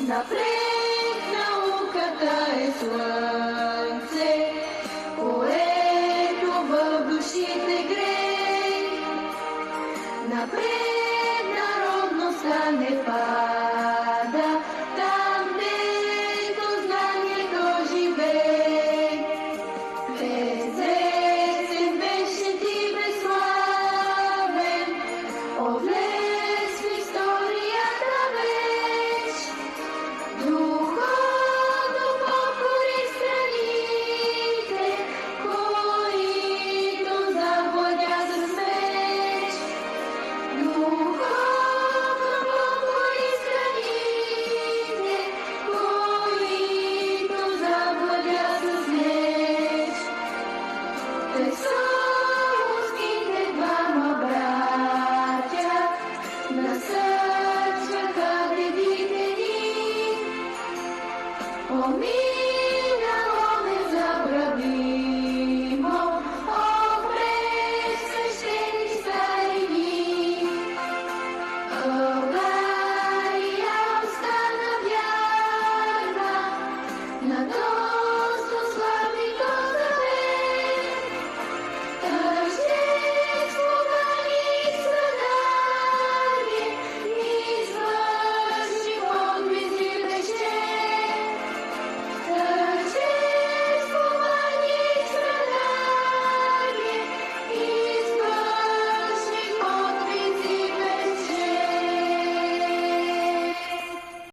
Напред науката е слънце, което в душите грее. Напред народността не пада, там дето знанието живее. Безесен беше ти безславен, облез в историята веч. Духовно покори страните, които завладя с меч. Духовно покори страните, които завладя с меч. Те са устните двама братя, насъчваха дедите ни.